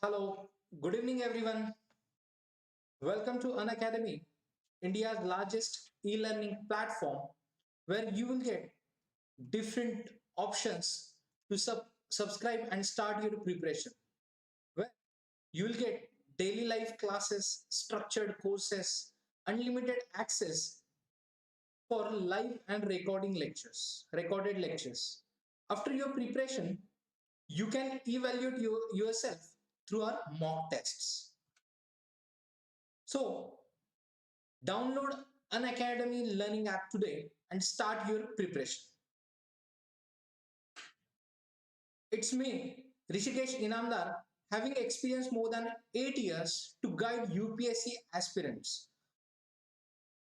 Hello, good evening everyone. Welcome to Unacademy, India's largest e-learning platform where you will get different options to subscribe and start your preparation. Where you will get daily life classes, structured courses, unlimited access for live and recorded lectures. After your preparation, you can evaluate yourself through our mock tests. So, download an Academy learning app today and start your preparation. It's me, Rishikesh Inamdar, having experienced more than 8 years to guide UPSC aspirants.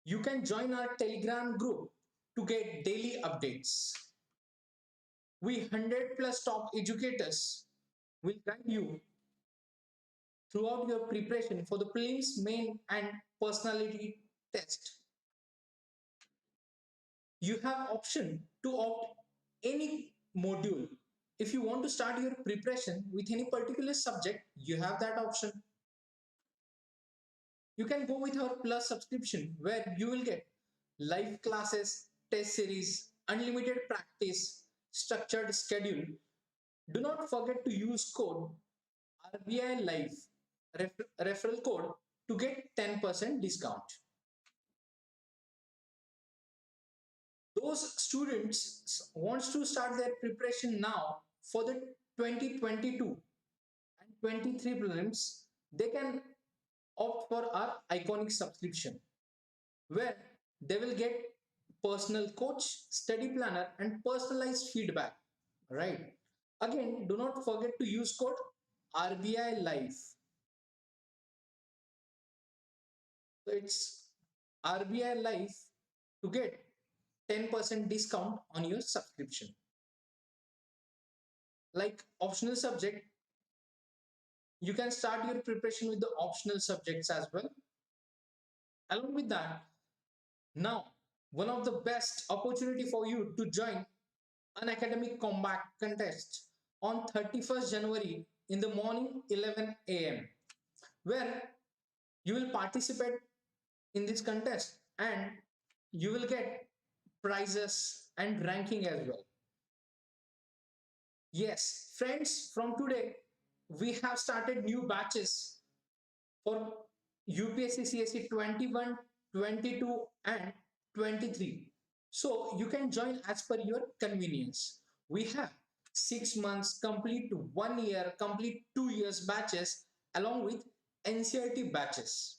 You can join our Telegram group to get daily updates. We 100 plus top educators will guide you throughout your preparation for the prelims, main, and personality test. You have option to opt any module. If you want to start your preparation with any particular subject, you have that option. You can go with our plus subscription where you will get live classes, test series, unlimited practice, structured schedule. Do not forget to use code RBI Live referral code to get 10% discount. Those students wants to start their preparation now for the 2022 and 23 prelims, they can opt for our iconic subscription where they will get personal coach, study planner, and personalized feedback. Right. Again, do not forget to use code RBI Live. So it's RBI Live to get 10% discount on your subscription. Like optional subject, you can start your preparation with the optional subjects as well. Along with that, now one of the best opportunity for you to join an academic combat contest on 31st January in the morning 11 a.m. where you will participate in this contest and you will get prizes and ranking as well. Yes, friends, from today we have started new batches for UPSC CSE 21, 22 and 23. So you can join as per your convenience. We have 6 months, complete 1 year, complete 2 years batches along with NCRT batches.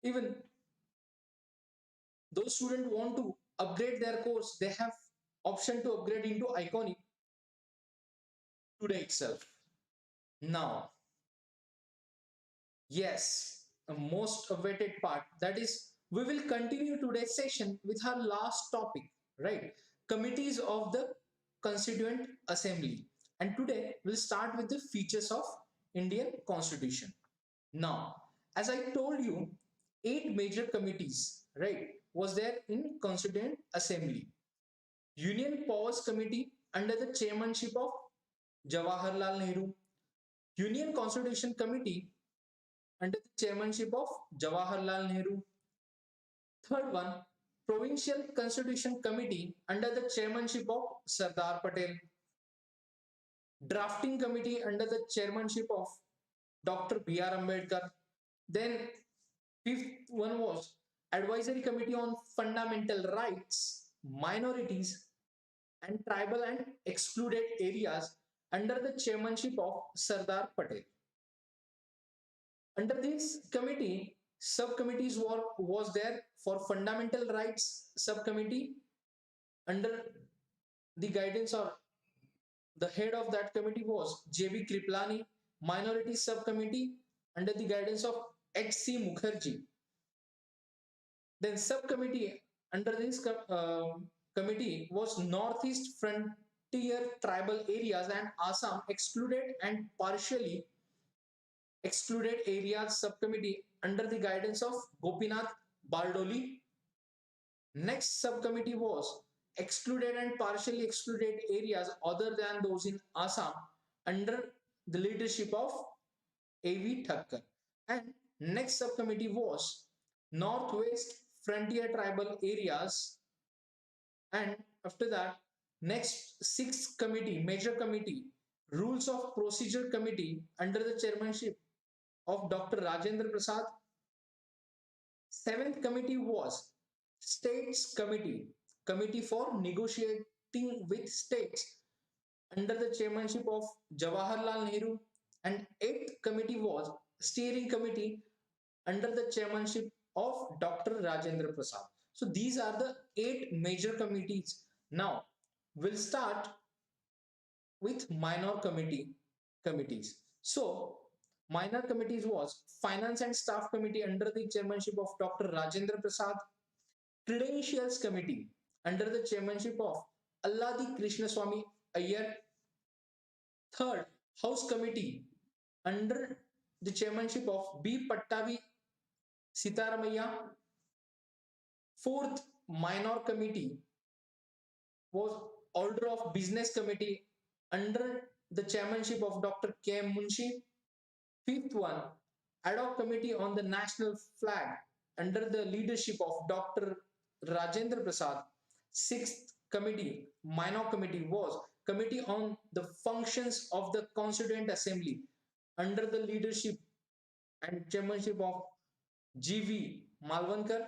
Even those students want to upgrade their course, they have option to upgrade into Iconic today itself. Now, yes, the most awaited part, that is, we will continue today's session with our last topic, right? Committees of the Constituent Assembly. And today we'll start with the features of Indian Constitution. Now, as I told you, 8 major committees, right, was there in Constituent Assembly. Union Powers Committee under the chairmanship of Jawaharlal Nehru. Union Constitution Committee under the chairmanship of Jawaharlal Nehru. Third one, Provincial Constitution Committee under the chairmanship of Sardar Patel. Drafting Committee under the chairmanship of Dr. B.R. Ambedkar. Then fifth one was Advisory Committee on Fundamental Rights, Minorities and Tribal and Excluded Areas under the chairmanship of Sardar Patel. Under this committee, subcommittees was there for Fundamental Rights Subcommittee under the guidance or the head of that committee was J.B. Kriplani. Minority Subcommittee under the guidance of H.C. Mukherjee. Then subcommittee under this committee was Northeast Frontier Tribal Areas and Assam Excluded and Partially Excluded Areas Subcommittee under the guidance of Gopinath Bardoli. Next subcommittee was Excluded and Partially Excluded Areas other than those in Assam under the leadership of A.V. Thakkar. And next subcommittee was Northwest Frontier Tribal Areas. And after that, next sixth committee, major committee, Rules of Procedure Committee under the chairmanship of Dr. Rajendra Prasad. Seventh committee was States Committee, Committee for Negotiating with States under the chairmanship of Jawaharlal Nehru. And eighth committee was Steering Committee under the chairmanship of Dr. Rajendra Prasad. So these are the 8 major committees. Now we'll start with minor committees. So minor committees was Finance and Staff Committee under the chairmanship of Dr. Rajendra Prasad, Credentials Committee under the chairmanship of Alladi Krishnaswamy Iyer, third House Committee under the chairmanship of B. Pattavi Sitaramaya, fourth minor committee was Order of Business Committee under the chairmanship of Dr. K. Munshi. Fifth one, Ad hoc Committee on the National Flag under the leadership of Dr. Rajendra Prasad. Sixth committee, minor committee, was Committee on the Functions of the Constituent Assembly under the leadership and chairmanship of G.V. Malvankar.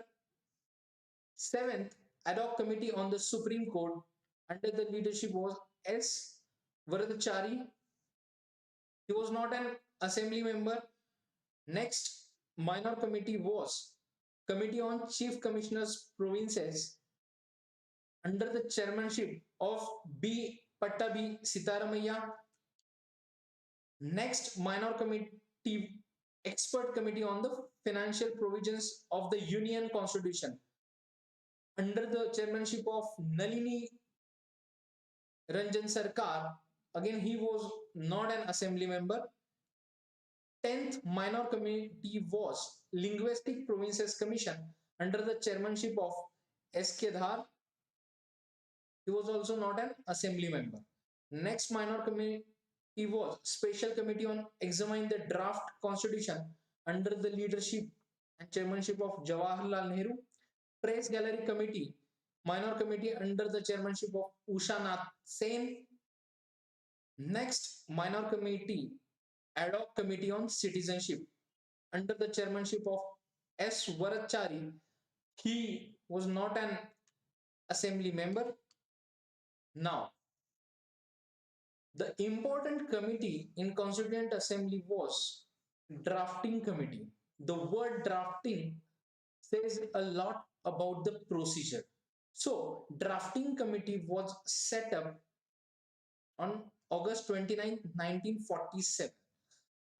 Seventh, Ad hoc Committee on the Supreme Court under the leadership was S. Varadachari. He was not an assembly member. Next minor committee was Committee on Chief Commissioners Provinces under the chairmanship of B. Pattabi Sitaramaya. Next minor committee, Expert Committee on the Financial Provisions of the Union Constitution under the chairmanship of Nalini Ranjan Sarkar. Again, he was not an assembly member. 10th minor committee was Linguistic Provinces Commission under the chairmanship of S. K. Dhar. He was also not an assembly member. Next minor committee was Special Committee on Examining the Draft Constitution under the leadership and chairmanship of Jawaharlal Nehru. Press Gallery Committee, minor committee under the chairmanship of Usha Nath Sen. Next minor committee, Ad hoc Committee on Citizenship under the chairmanship of S. Varadachari. He was not an assembly member. Now, the important committee in Constituent Assembly was Drafting Committee. The word drafting says a lot about the procedure. So, Drafting Committee was set up on August 29, 1947.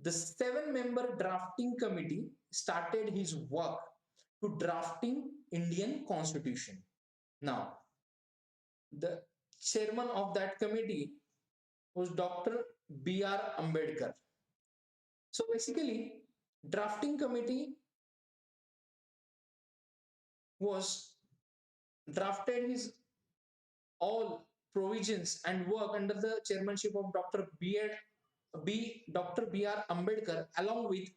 The 7-member drafting committee started his work to drafting Indian Constitution. Now, the chairman of that committee was Dr. B.R. Ambedkar. So basically, drafting committee was drafted his all provisions and work under the chairmanship of Dr. B.R. Ambedkar along with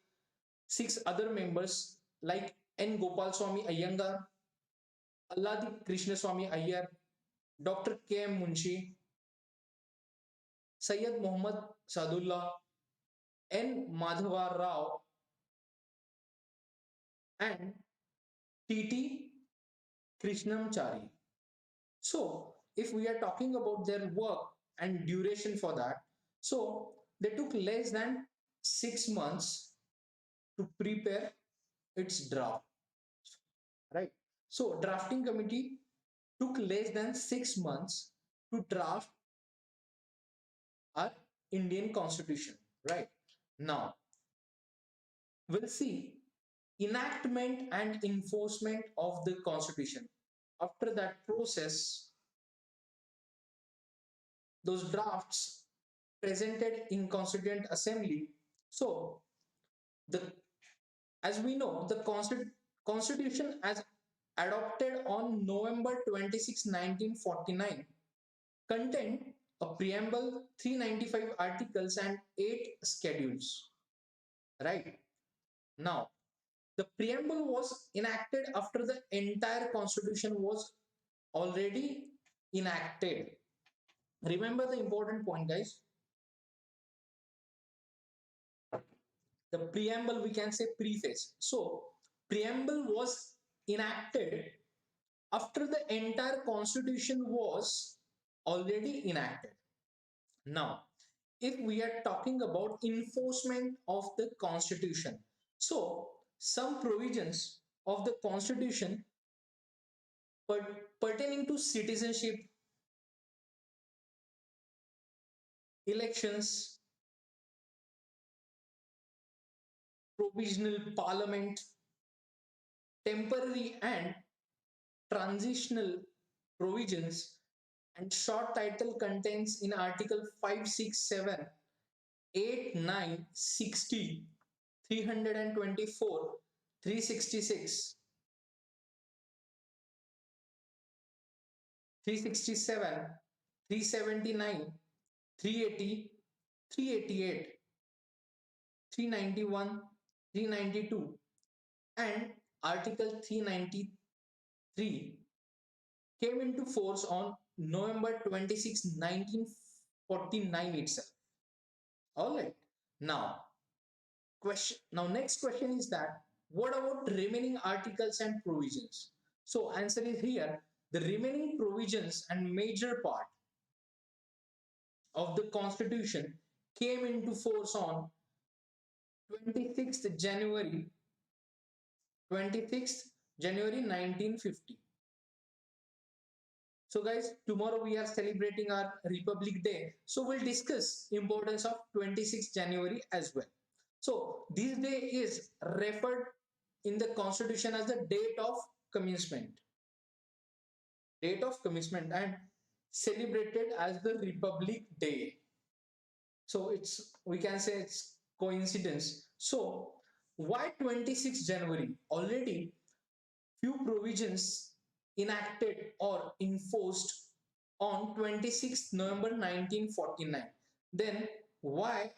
6 other members like N. Gopalswamy Iyengar, Alladi Krishnaswamy Iyer, Dr. K. M. Munshi, Sayyid Muhammad Sadullah, N. Madhava Rao, and T.T. Krishnamchari. So, if we are talking about their work and duration for that, so they took less than 6 months to prepare its draft, right? So, drafting committee took less than 6 months to draft our Indian Constitution, right? Now, we'll see enactment and enforcement of the Constitution. After that process, those drafts presented in Constituent Assembly. So, as we know, the Constitution as adopted on November 26, 1949 contained a preamble, 395 articles, and 8 schedules. Right? Now, the preamble was enacted after the entire constitution was already enacted. Remember the important point, guys. The preamble, we can say preface. So, preamble was enacted after the entire constitution was already enacted. Now, if we are talking about enforcement of the constitution, so some provisions of the constitution pertaining to citizenship, elections, provisional parliament, temporary and transitional provisions, and short title contains in article 5, 6, 7, 8, 9, 60, 324, 366, 367, 379, 380, 388, 391, 392, and Article 393 came into force on November 26, 1949 itself. All right. Now, next question is that what about remaining articles and provisions? So answer is here. The remaining provisions and major part of the constitution came into force on 26th January 26th January 1950. So guys, tomorrow we are celebrating our Republic Day. So we'll discuss importance of 26th January as well. So this day is referred in the constitution as the date of commencement. Date of commencement and celebrated as the Republic Day. So we can say it's coincidence. So why 26th January? Already few provisions enacted or enforced on 26th November 1949. Then why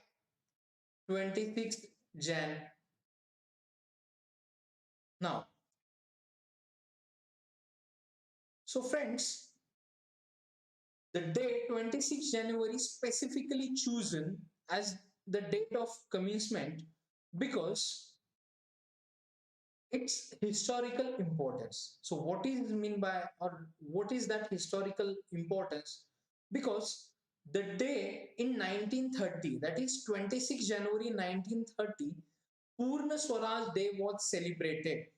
26th Jan? Now, so friends, the day 26th January specifically chosen as the date of commencement because its historical importance. So what is mean by, or what is that historical importance? Because the day in 1930, that is 26 January 1930, Purna Swaraj Day was celebrated.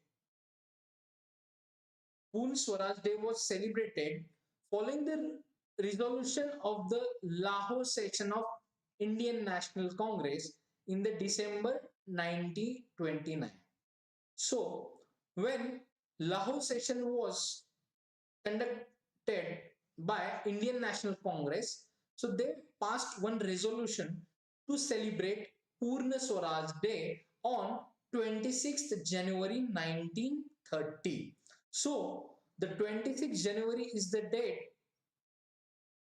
Purna Swaraj Day was celebrated following the resolution of the Lahore session of Indian National Congress in the December 1929. So, when Lahore session was conducted by Indian National Congress, so they passed one resolution to celebrate Purna Swaraj Day on 26th January 1930. So, the 26th January is the date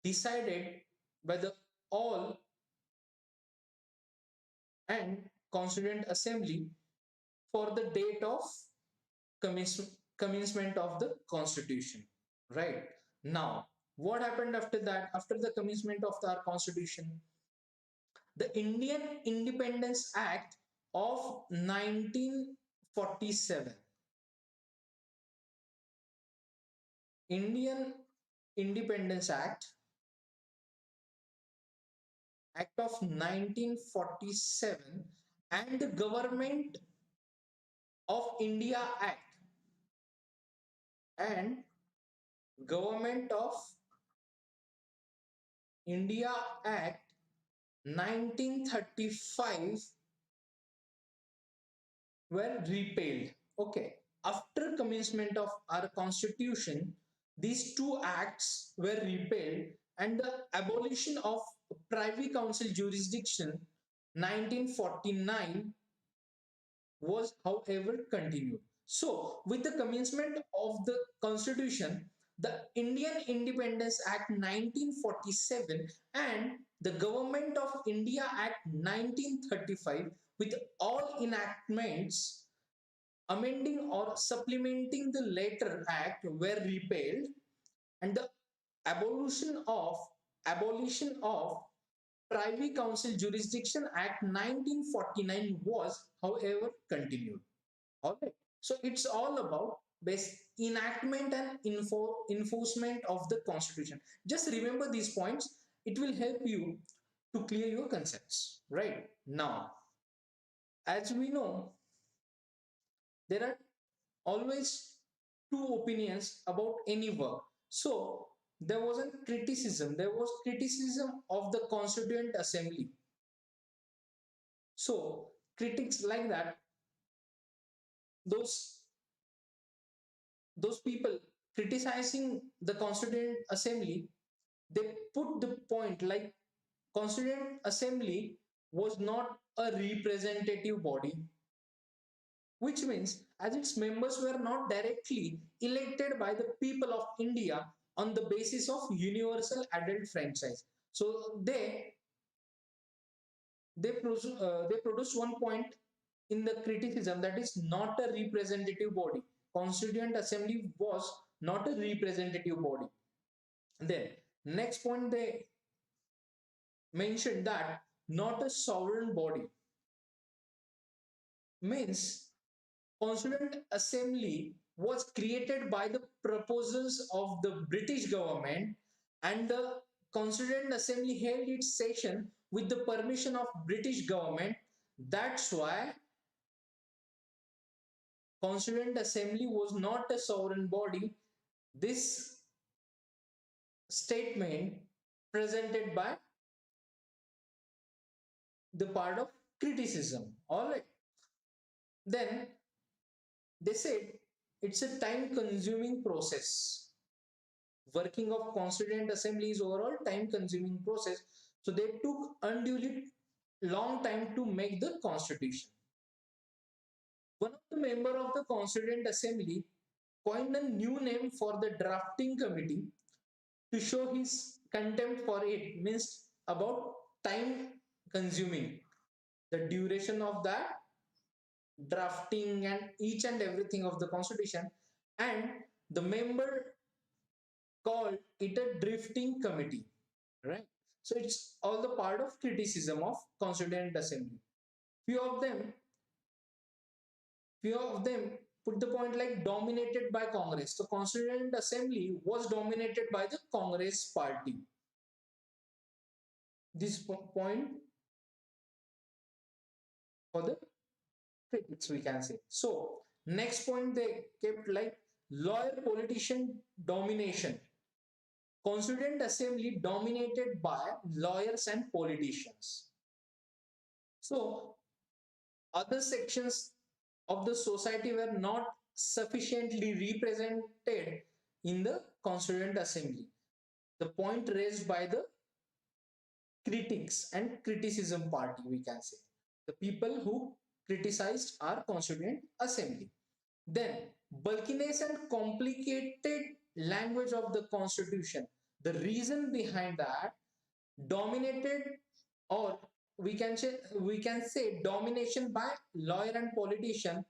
decided by the all and Constituent Assembly for the date of commencement of the constitution. Right now, what happened after that? After the commencement of our constitution, the Indian Independence Act of 1947, Indian Independence Act of 1947, and the Government of India Act and Government of India Act 1935 were repealed. Okay, after commencement of our constitution, these two acts were repealed and the abolition of privy council jurisdiction 1949 was however continued. So with the commencement of the constitution, the Indian Independence Act 1947 and the Government of India Act 1935 with all enactments amending or supplementing the latter act were repealed, and the abolition of abolition of Privy Council Jurisdiction Act 1949 was, however, continued. All right. So it's all about base enactment and enforcement of the Constitution. Just remember these points. It will help you to clear your concepts. Right now, as we know, there are always two opinions about any work. So there was a criticism. There was criticism of the Constituent Assembly. So critics like that, those those people criticizing the Constituent Assembly, they put the point like Constituent Assembly was not a representative body, which means as its members were not directly elected by the people of India on the basis of universal adult franchise. So they produce one point in the criticism, that is not a representative body. Constituent Assembly was not a representative body. Then next point they mentioned that not a sovereign body, means Constituent Assembly was created by the proposals of the British government, and the Constituent Assembly held its session with the permission of British government. That's why Constituent Assembly was not a sovereign body. This statement presented by the part of criticism. All right. Then they said it's a time consuming process. Working of Constituent Assembly is overall time consuming process. So they took unduly long time to make the constitution. One of the member of the Constituent Assembly coined a new name for the drafting committee to show his contempt for it, means about time consuming, the duration of that drafting and each and everything of the constitution, and the member called it a drifting committee, right? So it's all the part of criticism of Constituent Assembly. Few of them few of them put the point like dominated by Congress. The Constituent Assembly was dominated by the Congress party. This point for the critics, we can say. So next point they kept like lawyer politician domination. Constituent Assembly dominated by lawyers and politicians. So other sections of the society were not sufficiently represented in the Constituent Assembly. The point raised by the critics and criticism party, we can say, the people who criticized our Constituent Assembly. Then bulkiness and complicated language of the Constitution. The reason behind that, dominated, or we can say domination by lawyer and politician.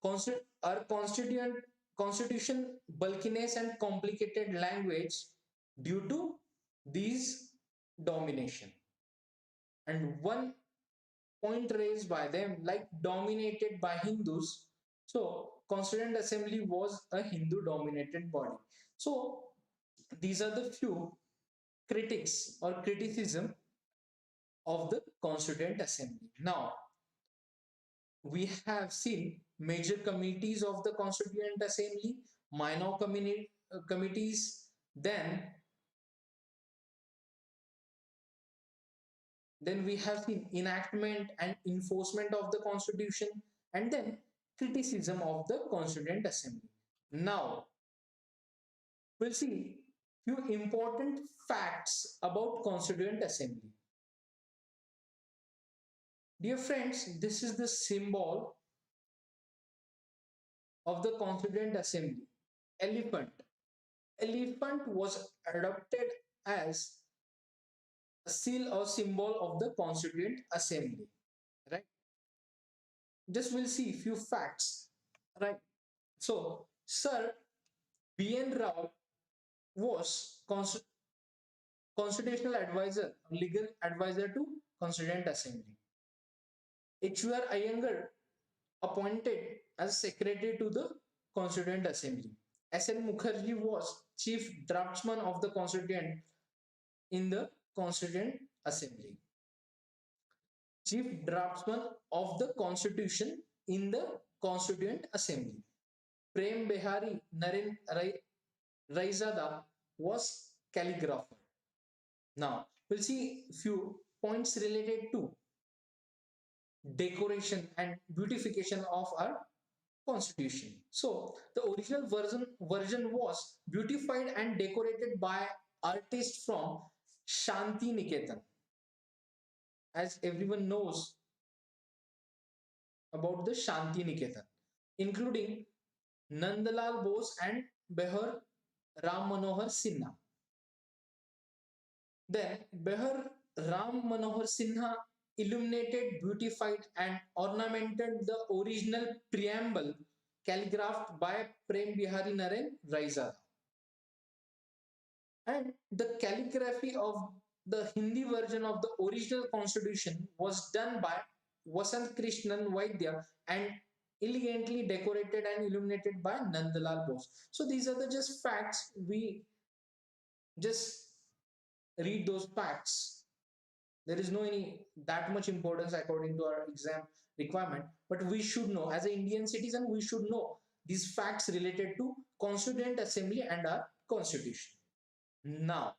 Our constitution bulkiness and complicated language due to these domination. And one point raised by them like dominated by Hindus. So Constituent Assembly was a Hindu dominated body. So these are the few critics or criticism of the Constituent Assembly. Now we have seen major committees of the Constituent Assembly, minor committees, then we have seen enactment and enforcement of the Constitution, and then criticism of the Constituent Assembly. Now we'll see few important facts about Constituent Assembly. Dear friends, this is the symbol of the Constituent Assembly, elephant. Elephant was adopted as a seal or symbol of the Constituent Assembly. Right? Just we'll see few facts. Right? So, Sir B.N. Rao was constitutional advisor, legal advisor to Constituent Assembly. H.R. Iyengar appointed as secretary to the Constituent Assembly. S.N. Mukherjee was chief draftsman of the Constituent in the Constituent Assembly. Chief draftsman of the Constitution in the Constituent Assembly. Prem Behari Naren Raizada was calligrapher. Now, we'll see few points related to decoration and beautification of our constitution. So the original version was beautified and decorated by artists from Shanti Niketan. As everyone knows about the Shanti Niketan, including Nandalal Bose and Behar Ram Manohar Sinha. Then Behar Ram Manohar Sinha illuminated, beautified, and ornamented the original preamble calligraphed by Prem Bihari Naren Raizada. And the calligraphy of the Hindi version of the original constitution was done by Vasant Krishnan Vaidya and elegantly decorated and illuminated by Nandalal Bose. So these are the just facts. We just read those facts. There is no any that much importance according to our exam requirement, but we should know as an Indian citizen, we should know these facts related to Constituent Assembly and our constitution. Now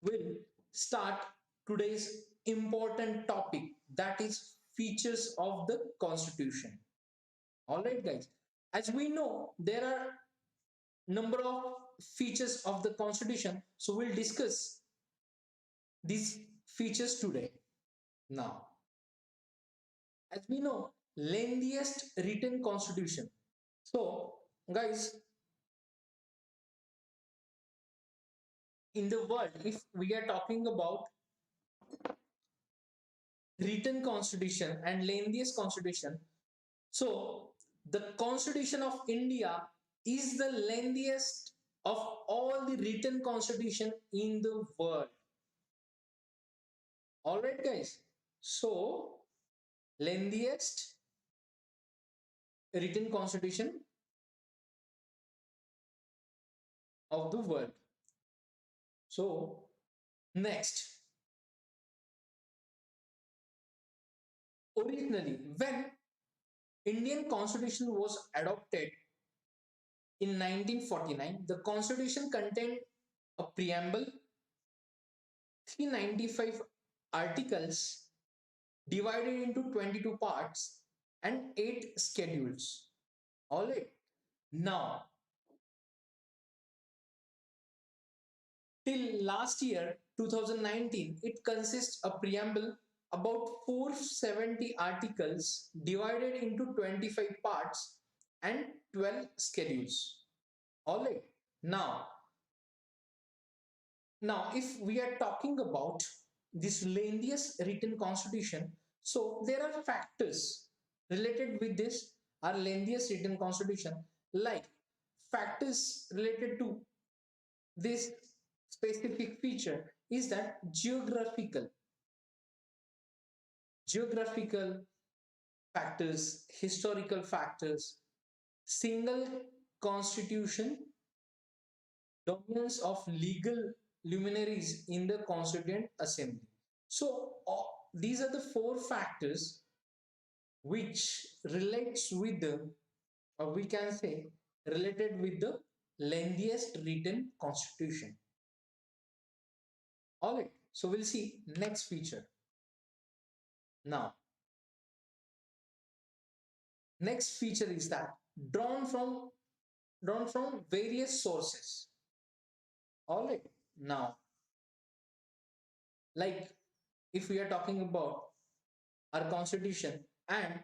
we'll start today's important topic, that is features of the constitution. All right guys, as we know there are number of features of the constitution, so we'll discuss these features today. Now, as we know, lengthiest written constitution. So, guys, in the world, if we are talking about written constitution and lengthiest constitution, so the Constitution of India is the lengthiest of all the written constitution in the world. All right, guys. So, lengthiest written constitution of the world. So, next, originally, when Indian Constitution was adopted in 1949, the Constitution contained a preamble, 395 articles divided into 22 parts and 8 schedules. All right. Now, till last year, 2019, it consists a preamble about 470 articles divided into 25 parts and 12 schedules. All right. Now, if we are talking about this lengthiest written constitution, so there are factors related with this, our lengthiest written constitution, like factors related to this specific feature is that geographical factors, historical factors, single constitution, dominance of legal luminaries in the Constituent Assembly. So these are the 4 factors which relates with the, or we can say related with the lengthiest written constitution. All right, so we'll see next feature. Now, next feature is that drawn from various sources. All right, now, like if we are talking about our constitution, and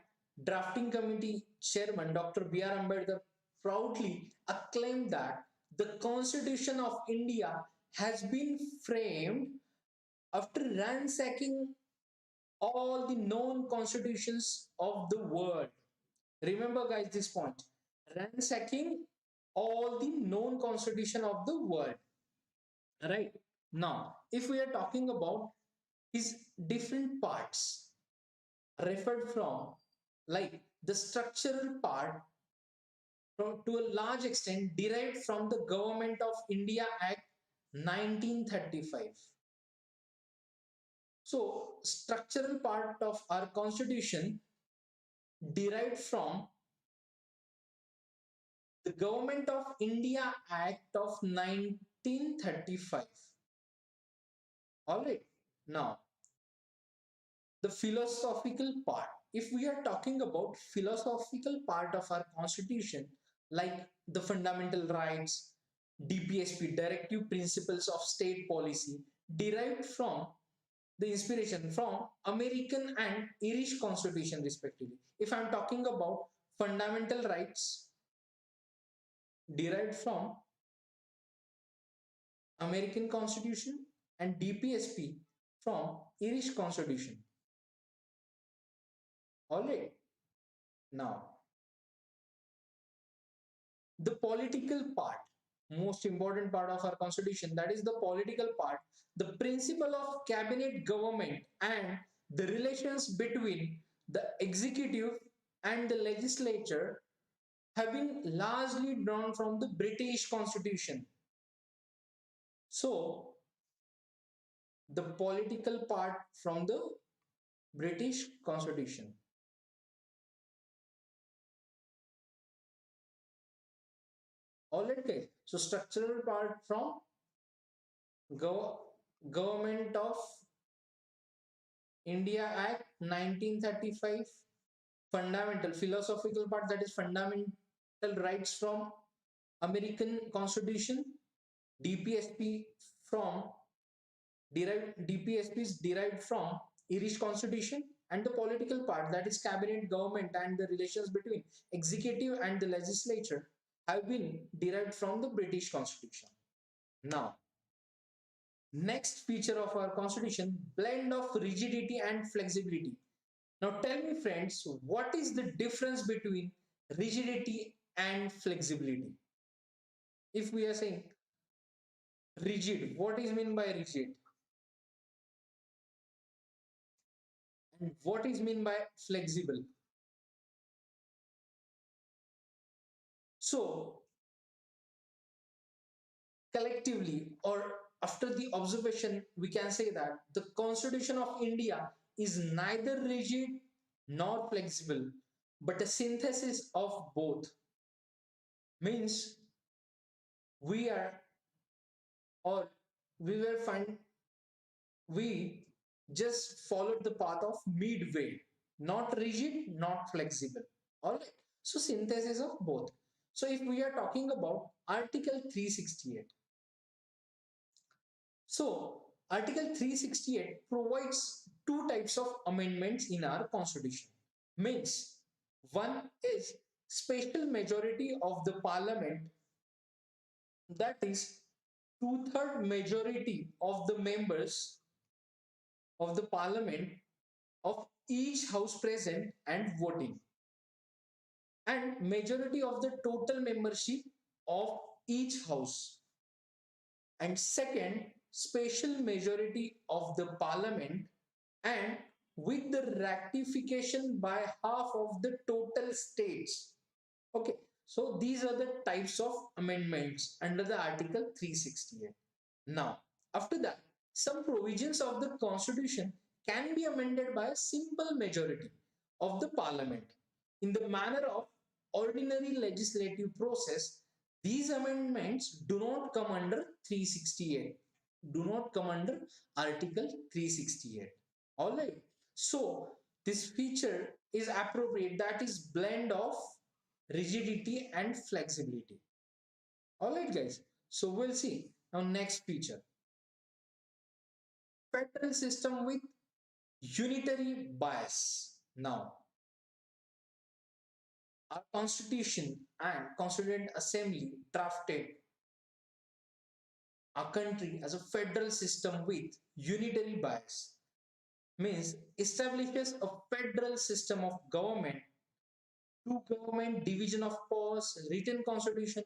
drafting committee chairman Dr. B.R. Ambedkar proudly acclaimed that the Constitution of India has been framed after ransacking all the known constitutions of the world. Remember, guys, this point. Ransacking all the known constitution of the world. Right. Now, if we are talking about his different parts referred from, like the structural part to a large extent derived from the Government of India Act 1935. So, structural part of our constitution derived from the Government of India Act of 1935. All right. Now, the philosophical part. If we are talking about philosophical part of our constitution, like the fundamental rights, DPSP, directive principles of state policy, derived from the inspiration from American and Irish constitution respectively. If I'm talking about fundamental rights derived from American constitution and DPSP from Irish constitution. All right. Now, the political part, most important part of our constitution, that is the political part, the principle of cabinet government and the relations between the executive and the legislature have been largely drawn from the British constitution. So the political part from the British constitution. All right, guys. So structural part from Government of India Act 1935, fundamental philosophical part, that is fundamental rights from American Constitution, DPSP from DPSP is derived from Irish Constitution, and the political part, that is cabinet government and the relations between executive and the legislature, have been derived from the British Constitution. Now, next feature of our constitution, blend of rigidity and flexibility. Now tell me friends, what is the difference between rigidity and flexibility? If we are saying rigid, what is meant by rigid? And what is meant by flexible? So collectively or after the observation, we can say that the Constitution of India is neither rigid nor flexible, but a synthesis of both. Means we are or we were find we just followed the path of midway, not rigid, not flexible. All right. So synthesis of both. So if we are talking about Article 368, so Article 368 provides two types of amendments in our constitution. Means one is special majority of the parliament, that is two-third majority of the members of the parliament of each house present and voting, and majority of the total membership of each house. And second, special majority of the parliament and with the ratification by half of the total states. Okay, so these are the types of amendments under the Article 368. Now, after that, some provisions of the Constitution can be amended by a simple majority of the Parliament in the manner of ordinary legislative process. These amendments do not come under 368, do not come under Article 368. All right. So this feature is appropriate, that is blend of rigidity and flexibility. All right, guys. So we'll see now next feature. Federal system with unitary bias. Now, our constitution and constituent assembly drafted a country as a federal system with unitary bias means establishes a federal system of government, two government, division of powers, written constitution,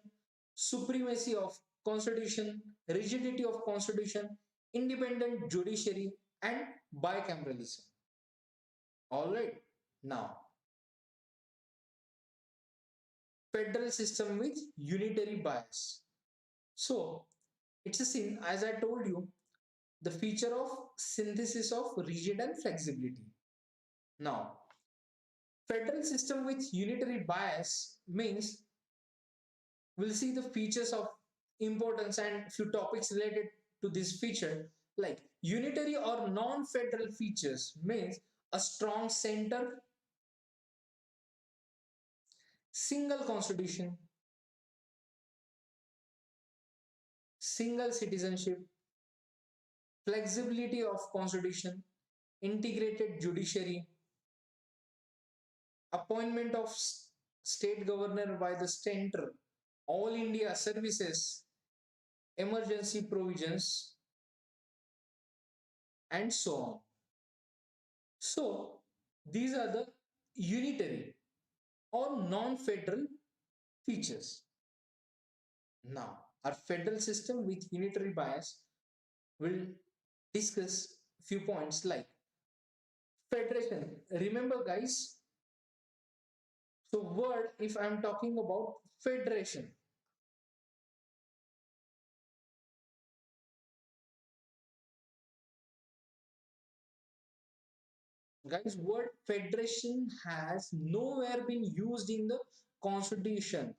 supremacy of constitution, rigidity of constitution, independent judiciary, and bicameralism. All right. Now, federal system with unitary bias. So, it's a sin, as I told you, the feature of synthesis of rigid and flexibility. Now, federal system with unitary bias means we'll see the features of importance and few topics related to this feature, like unitary or non-federal features means a strong center, single constitution, single citizenship, flexibility of constitution, integrated judiciary, appointment of state governor by the center, all India services, emergency provisions, and so on. So these are the unitary or non-federal features. Now, our federal system with unitary bias will discuss few points like federation. Remember, guys, so word, if I'm talking about federation, guys, word federation has nowhere been used in the constitution.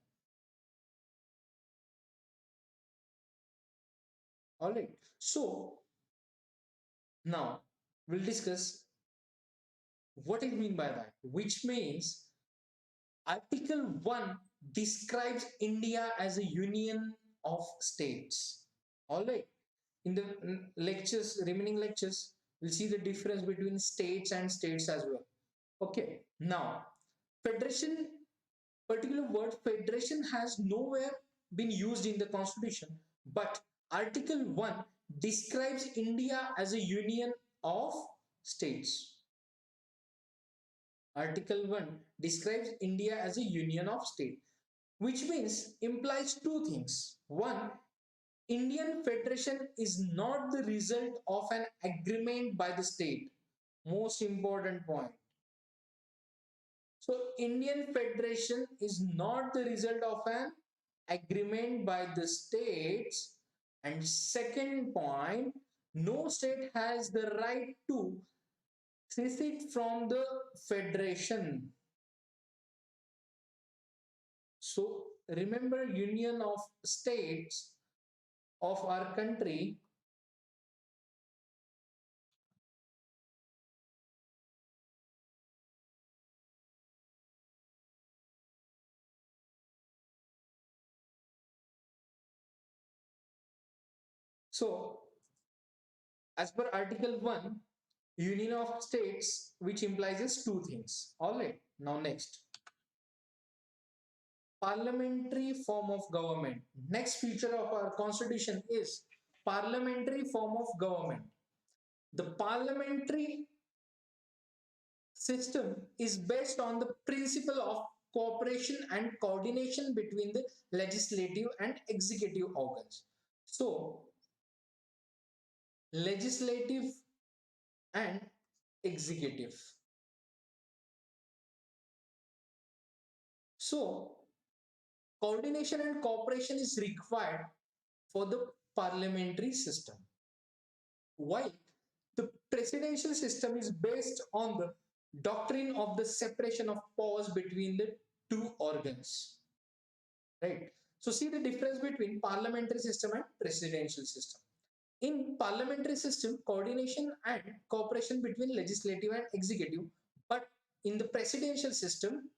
All right. So now we'll discuss what it mean by that, which means Article 1 describes India as a union of states. All right. In the lectures, remaining lectures, we'll see the difference between states and states as well. Okay. Now, federation, particular word federation has nowhere been used in the constitution, but Article 1 describes India as a union of states. Article 1 describes India as a union of states, which means implies two things. One, Indian federation is not the result of an agreement by the state. Most important point. So, Indian federation is not the result of an agreement by the states. And second point, no state has the right to secede from the federation. So remember, union of states of our country. So as per Article 1, union of states, which implies two things. All right. Now next, parliamentary form of government. Next feature of our constitution is parliamentary form of government. The parliamentary system is based on the principle of cooperation and coordination between the legislative and executive organs. So, legislative and executive. So, coordination and cooperation is required for the parliamentary system, while the presidential system is based on the doctrine of the separation of powers between the two organs. Right? So see the difference between parliamentary system and presidential system. In parliamentary system, coordination and cooperation between legislative and executive, but in the presidential system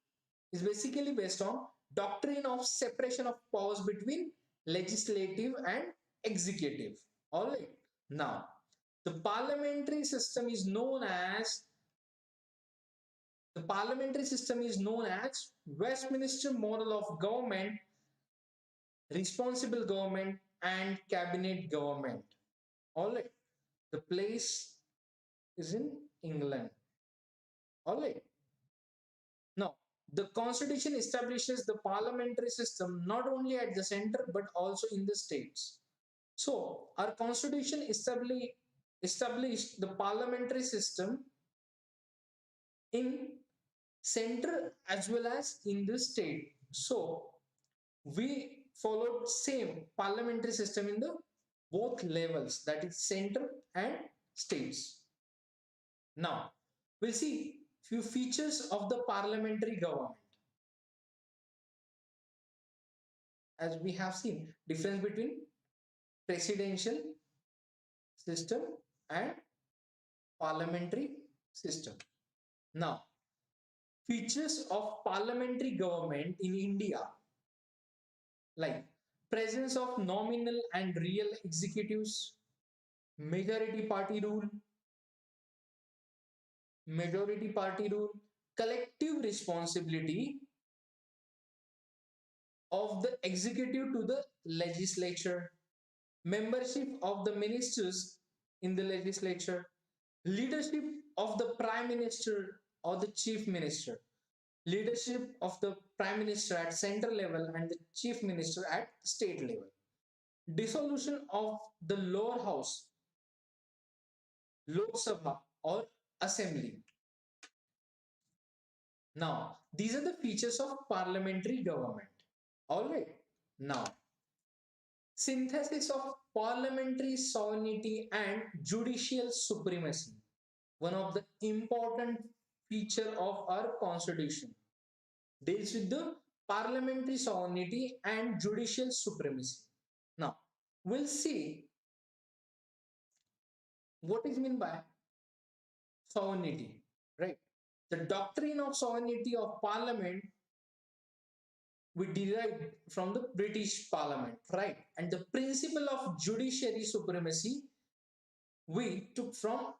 is basically based on doctrine of separation of powers between legislative and executive. All right. Now, the parliamentary system is known as Westminster model of government, responsible government, and cabinet government. All right. The place is in England. All right. Now, the constitution establishes the parliamentary system not only at the center but also in the states. So, our constitution established the parliamentary system in center as well as in the state. So, we followed same parliamentary system in the both levels, that is center and states. Now, we'll see few features of the parliamentary government. As we have seen, difference between presidential system and parliamentary system. Now, features of parliamentary government in India, like presence of nominal and real executives, majority party rule, collective responsibility of the executive to the legislature, membership of the ministers in the legislature, leadership of the prime minister or the chief minister, leadership of the prime minister at central level and the chief minister at state level, dissolution of the lower house, Lok Sabha or assembly. Now, these are the features of parliamentary government. All right. Now, synthesis of parliamentary sovereignty and judicial supremacy, one of the important feature of our constitution, deals with the parliamentary sovereignty and judicial supremacy. Now, we'll see what is meant by sovereignty, right? The doctrine of sovereignty of parliament we derived from the British Parliament, right? And the principle of judiciary supremacy we took from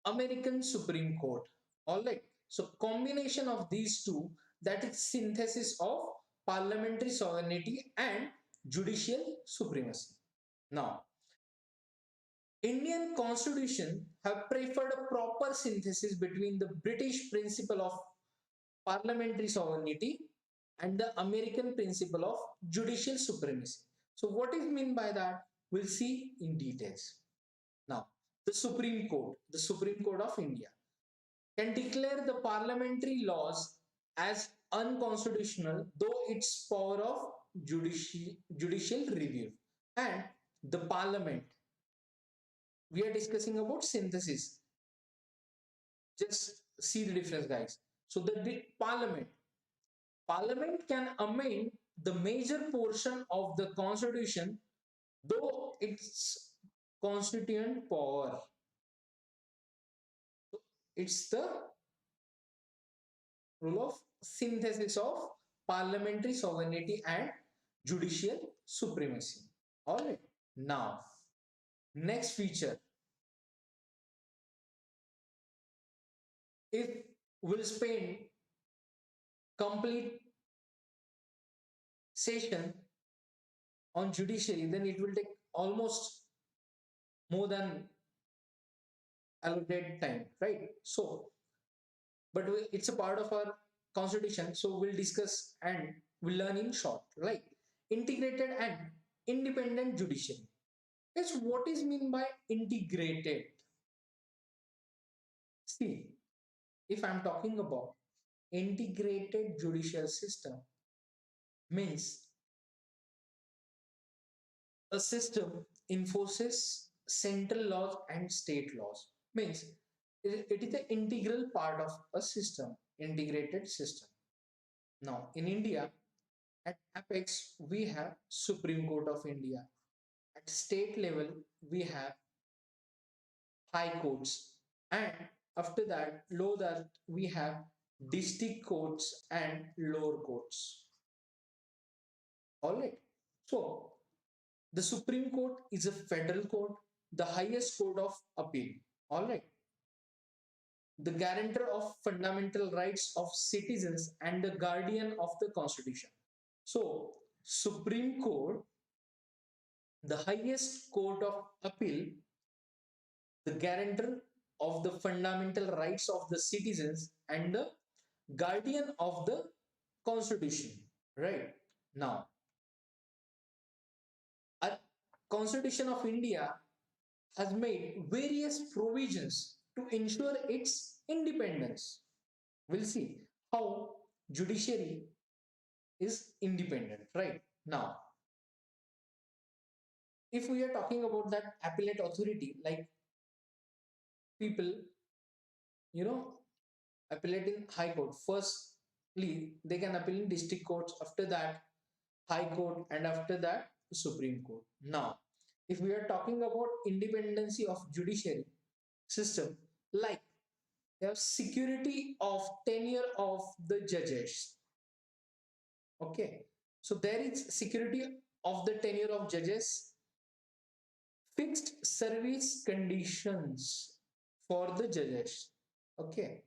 American Supreme Court. All right. So combination of these two, that is synthesis of parliamentary sovereignty and judicial supremacy. Now, Indian Constitution have preferred a proper synthesis between the British principle of parliamentary sovereignty and the American principle of judicial supremacy. So what is meant by that? We'll see in details. Now, the Supreme Court of India can declare the parliamentary laws as unconstitutional, though its power of judicial review. And the parliament, we are discussing about synthesis. Just see the difference, guys. So the Parliament can amend the major portion of the constitution, though its constituent power. So it's the rule of synthesis of parliamentary sovereignty and judicial supremacy. All right. Now, next feature. If we'll spend complete session on judiciary, then it will take almost more than allocated time, right? So, but it's a part of our constitution, so we'll discuss and we'll learn in short, right? Integrated and independent judiciary. Yes, what is mean by integrated? See, if I'm talking about integrated judicial system, means a system enforces central laws and state laws. Means it is the integral part of a system, integrated system. Now, in India, at apex, we have Supreme Court of India. At state level, we have high courts. And after that, below that, we have district courts and lower courts. All right. So, the Supreme Court is a federal court, the highest court of appeal. All right. The guarantor of fundamental rights of citizens and the guardian of the Constitution. So, Supreme Court the highest court of appeal, the guarantor of the fundamental rights of the citizens and the guardian of the constitution. Right now, a constitution of India has made various provisions to ensure its independence. We'll see how judiciary is independent. Right now, if we are talking about that appellate authority, like people, you know, appellate in high court, firstly they can appeal in district courts, after that high court, and after that supreme court. Now, if we are talking about independency of judiciary system, like they have security of tenure of the judges. Okay, so there is security of the tenure of judges, fixed service conditions for the judges. Okay,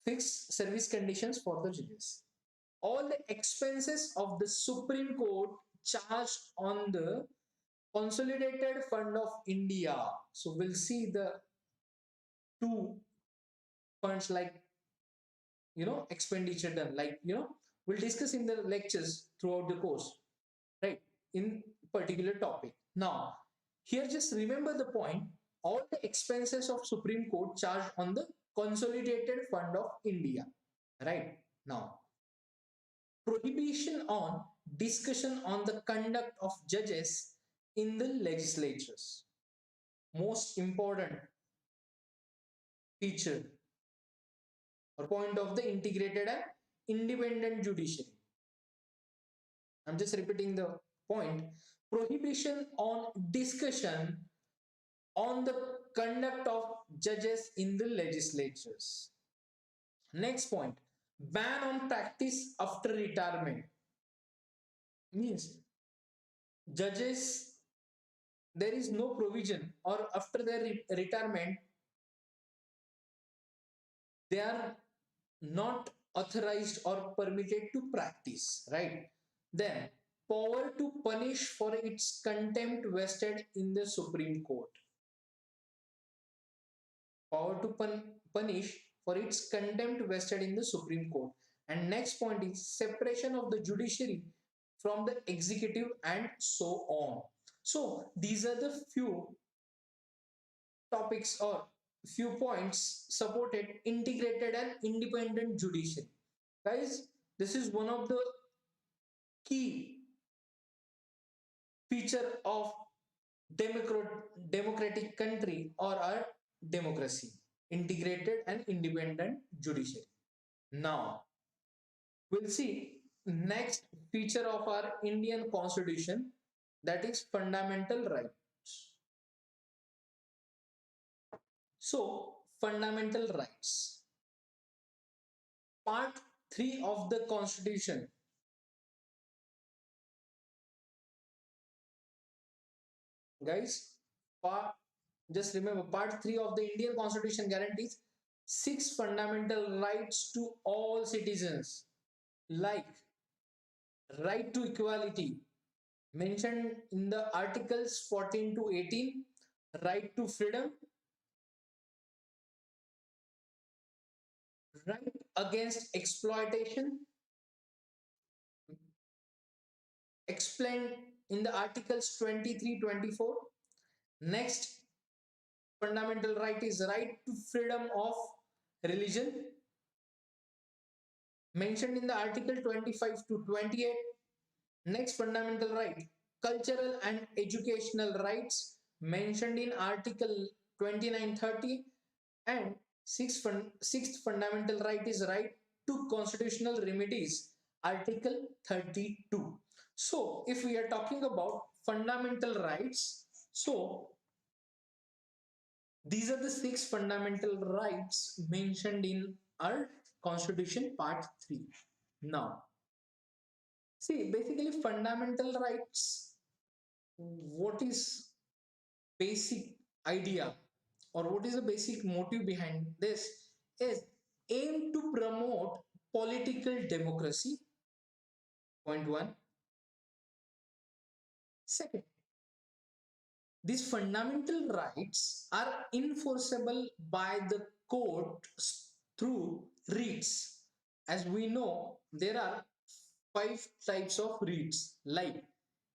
fixed service conditions for the judges. All the expenses of the Supreme Court charged on the Consolidated Fund of India. So we'll see the two funds, like expenditure done, like we'll discuss in the lectures throughout the course, right, in particular topic. Now, here just remember the point: all the expenses of Supreme Court charged on the Consolidated Fund of India. Right now, prohibition on discussion on the conduct of judges in the legislatures. Most important feature or point of the integrated and independent judiciary. I'm just repeating the point. Prohibition on discussion on the conduct of judges in the legislatures. Next point, ban on practice after retirement. Means judges, there is no provision, or after their retirement they are not authorized or permitted to practice, right? Then power to punish for its contempt vested in the Supreme Court. Power to punish for its contempt vested in the Supreme Court. And next point is separation of the judiciary from the executive, and so on. So these are the few topics or few points supported integrated and independent judiciary. Guys, this is one of the key feature of democratic country or our democracy: integrated and independent judiciary. Now we'll see next feature of our Indian constitution, that is fundamental rights. So fundamental rights, part 3 of the constitution. Guys, just remember, part 3 of the Indian constitution guarantees 6 fundamental rights to all citizens, like right to equality mentioned in the articles 14 to 18, right to freedom, right against exploitation explained in the articles 23-24. Next fundamental right is right to freedom of religion mentioned in the article 25 to 28. Next fundamental right, cultural and educational rights mentioned in article 29-30. And sixth fundamental right is right to constitutional remedies, article 32. So if we are talking about fundamental rights, so these are the 6 fundamental rights mentioned in our constitution part 3. Now see, basically fundamental rights, what is basic idea or what is the basic motive behind this is aim to promote political democracy, point 1. Second, these fundamental rights are enforceable by the court through writs. As we know, there are five types of writs like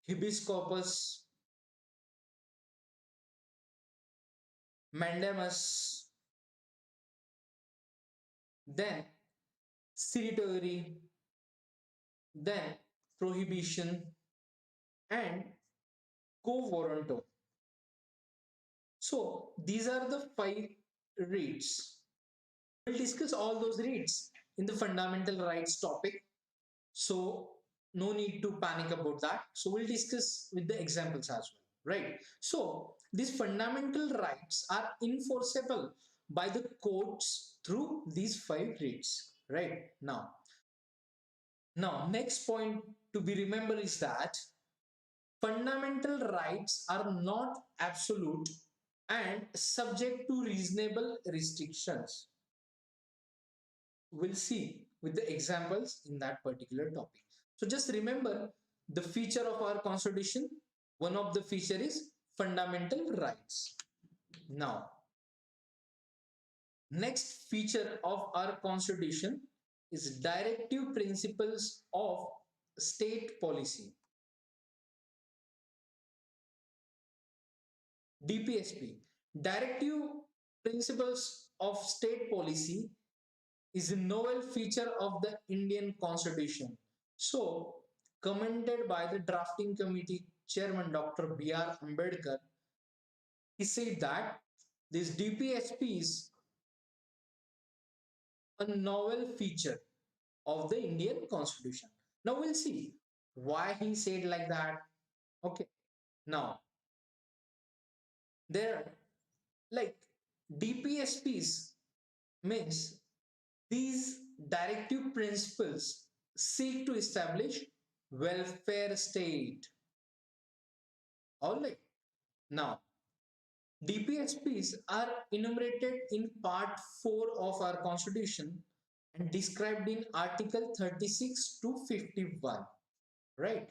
habeas corpus, mandamus, then certiorari, then prohibition, and quo warranto. So these are the five writs. We'll discuss all those writs in the fundamental rights topic. So no need to panic about that. So we'll discuss with the examples as well, right? So these fundamental rights are enforceable by the courts through these five writs, right? Now, next point to be remembered is that fundamental rights are not absolute and subject to reasonable restrictions. We'll see with the examples in that particular topic. So just remember the feature of our constitution. One of the feature is fundamental rights. Now, next feature of our constitution is directive principles of state policy. DPSP, Directive Principles of State Policy, is a novel feature of the Indian Constitution. So, commented by the drafting committee chairman Dr. B.R. Ambedkar, he said that this DPSP is a novel feature of the Indian Constitution. Now we'll see why he said like that. Okay. Now, there like DPSPs means these directive principles seek to establish welfare state. All right. Now, DPSPs are enumerated in Part 4 of our Constitution and described in Article 36 to 51. Right.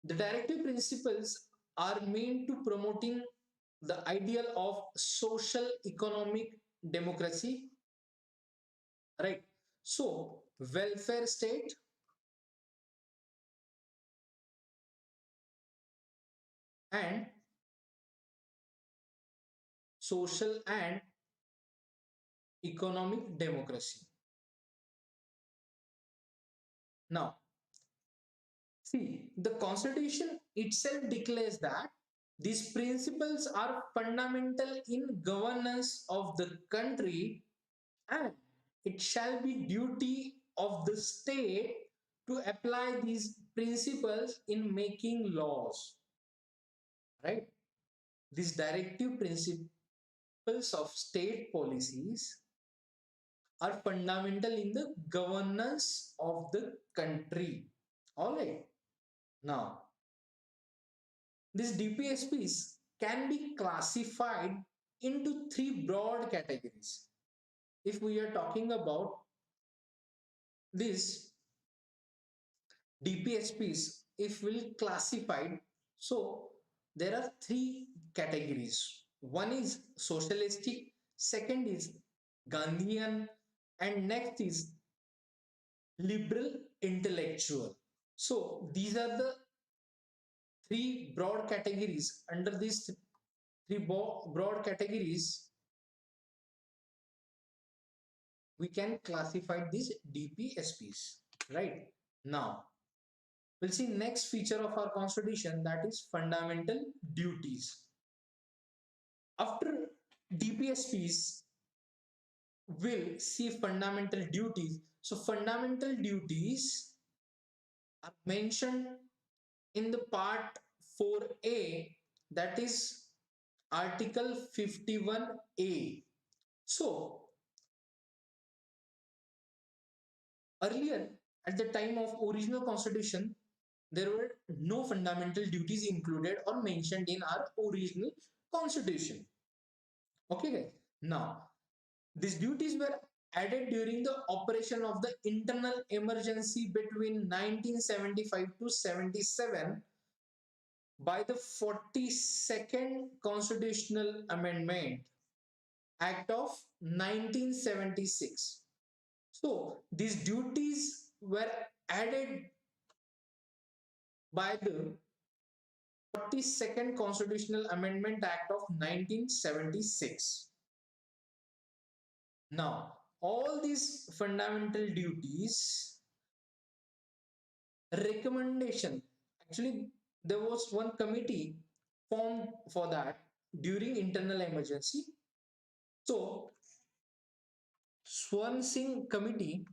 The directive principles are meant to promoting the ideal of social economic democracy. Right. So, welfare state and social and economic democracy. Now, see, the Constitution itself declares that these principles are fundamental in governance of the country and it shall be duty of the state to apply these principles in making laws. Right? These directive principles of state policies are fundamental in the governance of the country. All right. Now, these DPSPs can be classified into three broad categories. If we are talking about these DPSPs, if we'll classified, so there are three categories. One is socialistic, second is Gandhian, and next is liberal intellectual. So these are the three broad categories. Under these three broad categories, we can classify these DPSPs. Right now, we'll see next feature of our constitution, that is fundamental duties. After DPSPs, will see fundamental duties. So fundamental duties are mentioned in the part 4A, that is article 51A. So earlier, at the time of original constitution, there were no fundamental duties included or mentioned in our original constitution. Okay guys, now these duties were added during the operation of the internal emergency between 1975 to 77 by the 42nd Constitutional Amendment Act of 1976. So these duties were added by the 42nd Constitutional Amendment Act of 1976. Now, all these fundamental duties, recommendation, actually, there was one committee formed for that during internal emergency. So, Swan Singh Committee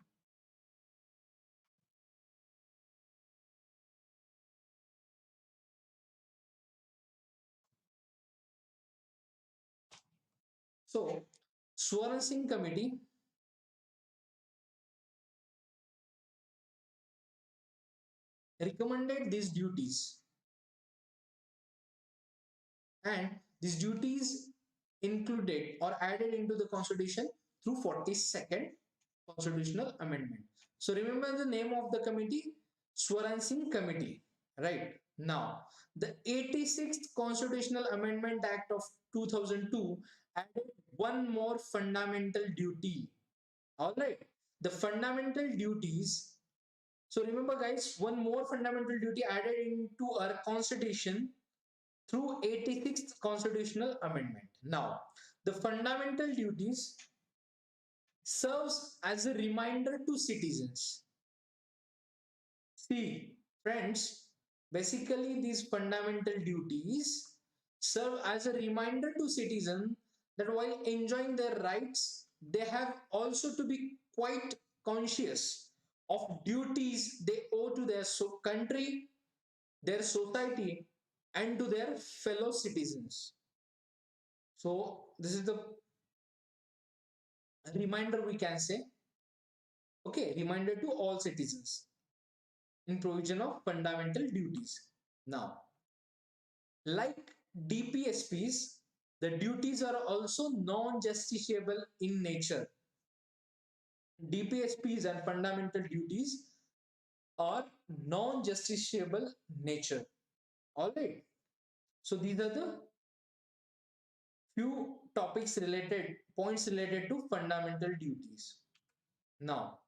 so Swan Singh Committee recommended these duties, and these duties included or added into the constitution through 42nd constitutional amendment. So remember the name of the committee, Swaran Singh Committee. Right now, the 86th Constitutional Amendment Act of 2002 added one more fundamental duty. All right, the fundamental duties. So remember, guys, one more fundamental duty added into our constitution through 86th Constitutional Amendment. Now, the fundamental duties serves as a reminder to citizens. See, friends, basically these fundamental duties serve as a reminder to citizens that while enjoying their rights, they have also to be quite conscious of duties they owe to their country, their society, and to their fellow citizens. So this is the reminder, we can say. Okay, reminder to all citizens in provision of fundamental duties. Now, like DPSPs, the duties are also non-justiciable in nature. DPSPs and fundamental duties are non-justiciable nature. All right. So these are the few points related to fundamental duties. Now,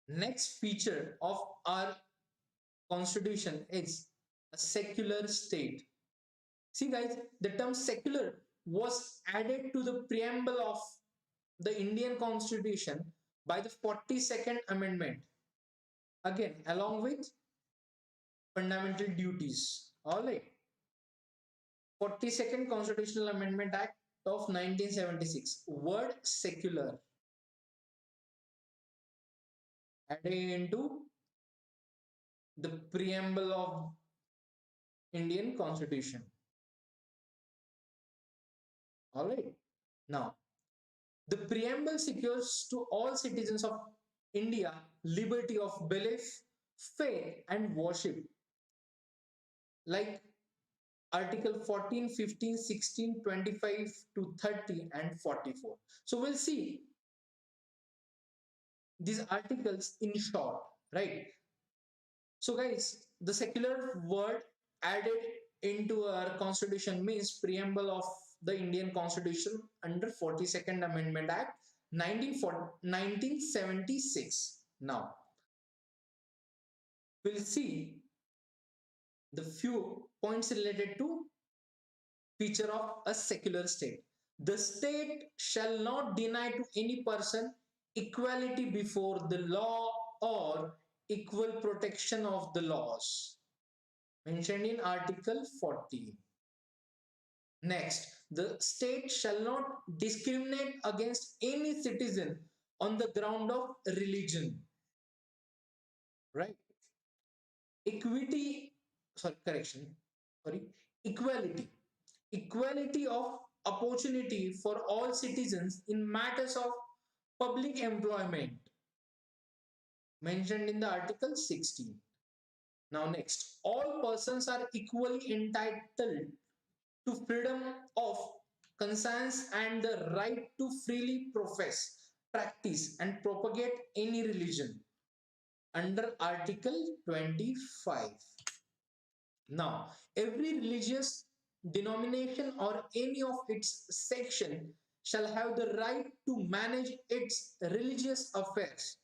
next feature of our constitution is a secular state. See, guys, the term secular was added to the preamble of the Indian Constitution by the 42nd Amendment, again, along with fundamental duties. All right. 42nd Constitutional Amendment Act of 1976. Word secular added into the preamble of Indian Constitution. All right. Now, the preamble secures to all citizens of India liberty of belief, faith, and worship, like Article 14, 15, 16, 25 to 30 and 44. So we'll see these articles in short, right? So guys, the secular word added into our constitution means preamble of the Indian Constitution under 42nd Amendment Act 1976. Now, we'll see the few points related to feature of a secular state. The state shall not deny to any person equality before the law or equal protection of the laws mentioned in Article 40. Next, the state shall not discriminate against any citizen on the ground of religion. Right? Equity, sorry, correction, sorry, equality. Equality of opportunity for all citizens in matters of public employment mentioned in the Article 16. Now next, all persons are equally entitled to freedom of conscience and the right to freely profess, practice and propagate any religion under Article 25. Now, every religious denomination or any of its section shall have the right to manage its religious affairs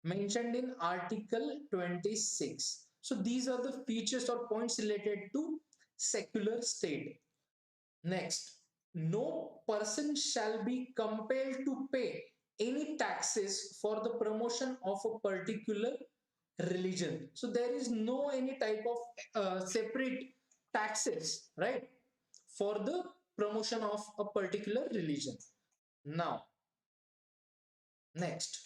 mentioned in Article 26. So these are the features or points related to secular state. Next, no person shall be compelled to pay any taxes for the promotion of a particular religion. So there is no any type of separate taxes, right, for the promotion of a particular religion. Now, next,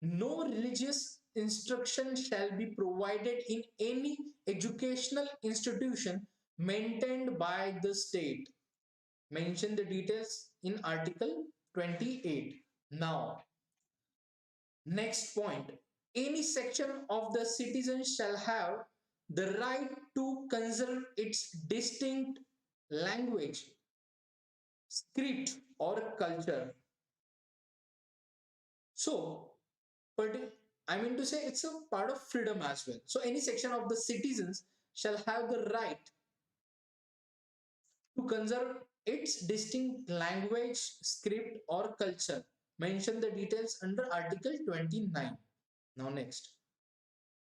no religious instruction shall be provided in any educational institution maintained by the state. Mention the details in Article 28. Now, next point. Any section of the citizens shall have the right to conserve its distinct language, script, or culture. So, but I mean to say it's a part of freedom as well. So, any section of the citizens shall have the right to conserve its distinct language, script, or culture. Mention the details under Article 29. Now, next,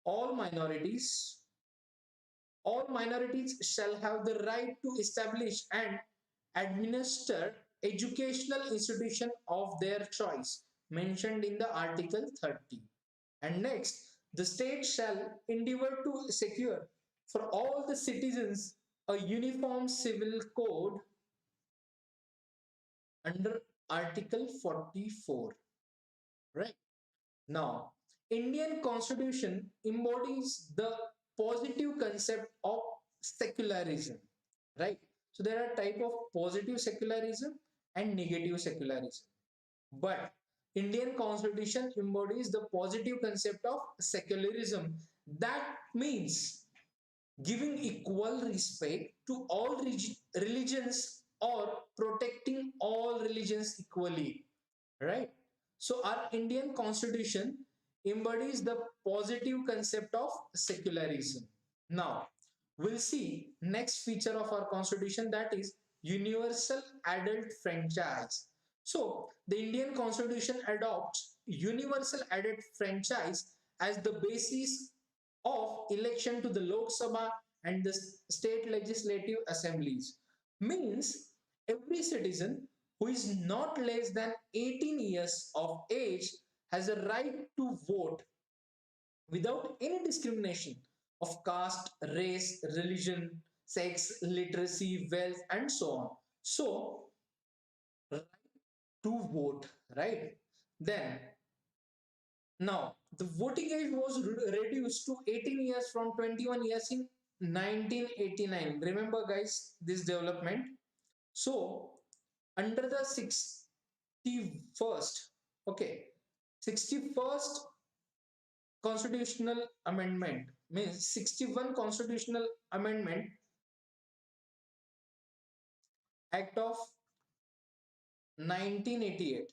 all minorities, all minorities shall have the right to establish and administer educational institution of their choice, mentioned in the Article 30. And next, the state shall endeavor to secure for all the citizens a uniform civil code under Article 44. Right? Now, Indian Constitution embodies the positive concept of secularism. Right? So there are type of positive secularism and negative secularism. But Indian Constitution embodies the positive concept of secularism. That means giving equal respect to all religions or protecting all religions equally, right? So our Indian Constitution embodies the positive concept of secularism. Now we'll see next feature of our constitution, that is universal adult franchise. So the Indian Constitution adopts universal adult franchise as the basis of election to the Lok Sabha and the state legislative assemblies. Means every citizen who is not less than 18 years of age has a right to vote without any discrimination of caste, race, religion, sex, literacy, wealth, and so on. So, right to vote, right? Then, now the voting age was reduced to 18 years from 21 years in 1989. Remember, guys, this development. So, under the 61st, okay, 61st constitutional amendment, means 61 constitutional amendment act of 1988.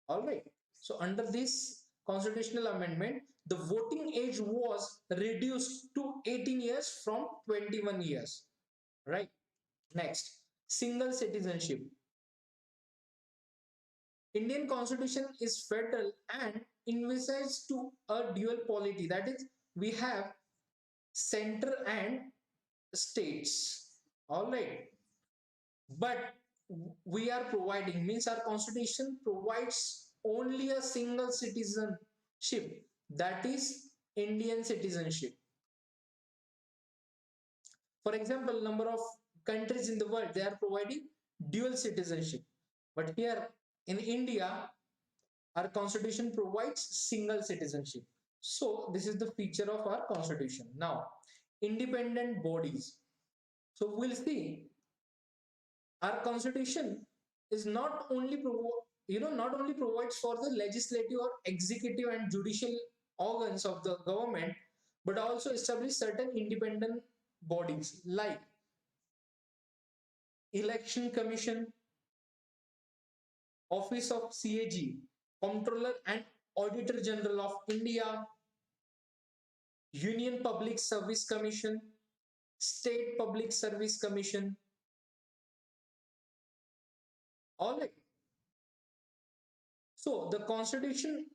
All right, so under this constitutional amendment the voting age was reduced to 18 years from 21 years, right? Next, single citizenship. Indian constitution is federal and envisages to a dual polity, that is we have center and states. All right, but we are providing, means our constitution provides only a single citizenship, that is Indian citizenship. For example, number of countries in the world they are providing dual citizenship, but here in India our constitution provides single citizenship. So this is the feature of our constitution. Now, independent bodies. So we'll see our constitution is not only not only provides for the legislative or executive and judicial organs of the government, but also establish certain independent bodies like election commission, office of CAG, comptroller and auditor general of India, Union Public Service Commission, State Public Service Commission. All right. So the Constitution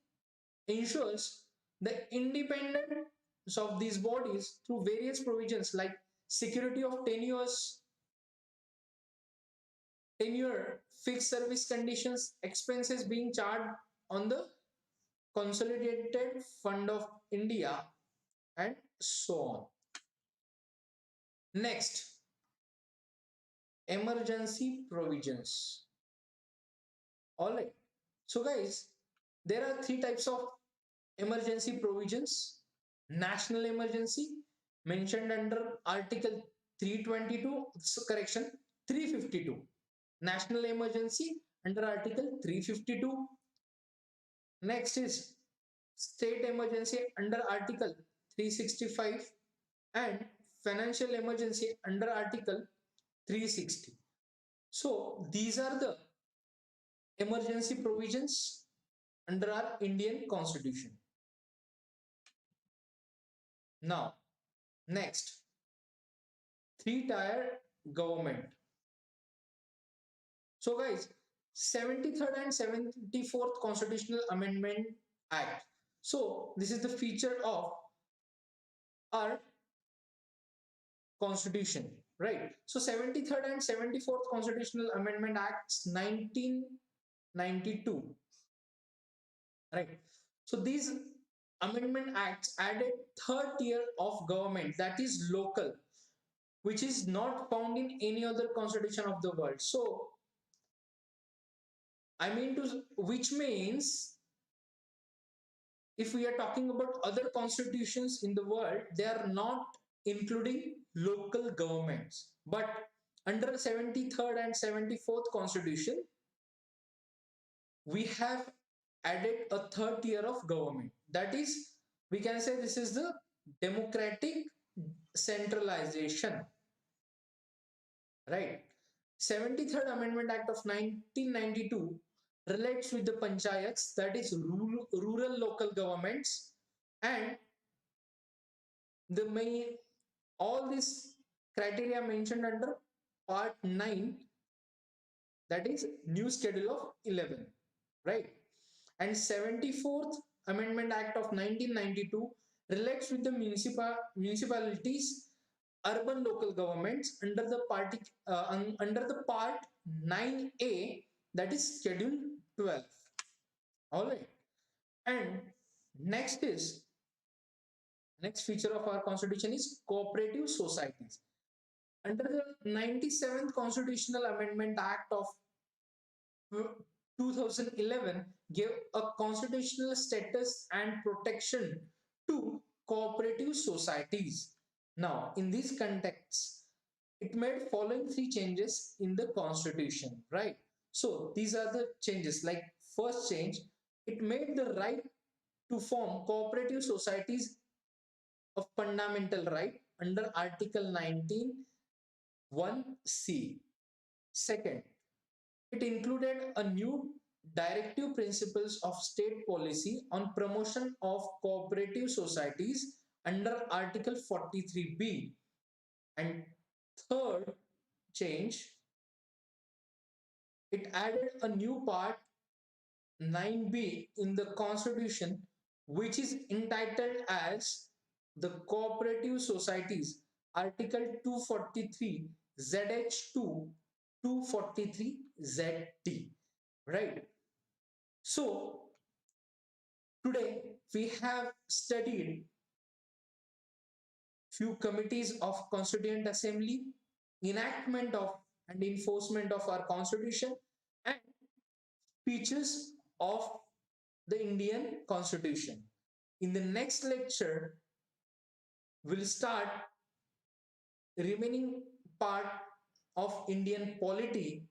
ensures the independence of these bodies through various provisions like security of tenure, fixed service conditions, expenses being charged on the Consolidated Fund of India, and so on. Next, emergency provisions. All right. So, guys, there are three types of emergency provisions. National emergency, mentioned under Article 322, correction, 352. National emergency under Article 352. Next is state emergency under Article 365 and financial emergency under Article 360. So these are the emergency provisions under our Indian Constitution. Now, next, three-tier government. So guys, 73rd and 74th Constitutional Amendment Act. So this is the feature of our Constitution, right? So 73rd and 74th Constitutional Amendment Acts 1992, right? So these amendment acts added third tier of government, that is local, which is not found in any other constitution of the world. So which means if we are talking about other constitutions in the world, they are not including local governments. But under 73rd and 74th Constitution, we have added a third tier of government. That is, we can say this is the democratic centralization, right? 73rd Amendment Act of 1992 relates with the panchayats, that is rural local governments, and the main all these criteria mentioned under part 9, that is new schedule of 11, right? And 74th Amendment Act of 1992 relates with the municipalities, urban local governments under the part 9A, that is schedule 12. All right. And next feature of our constitution is cooperative societies. Under the 97th Constitutional Amendment Act of 2011 gave a constitutional status and protection to cooperative societies. Now, in this context, it made following three changes in the constitution, right? So these are the changes. Like first change, it made the right to form cooperative societies a fundamental right under Article 19 1C. Second, it included a new directive principles of state policy on promotion of cooperative societies under Article 43B. And third change, it added a new part 9B in the Constitution, which is entitled as the Cooperative Societies, Article 243 ZH2 243 ZT, right? So today we have studied few committees of Constituent Assembly, enactment of and enforcement of our Constitution, and features of the Indian Constitution. In the next lecture, we'll start the remaining part of Indian polity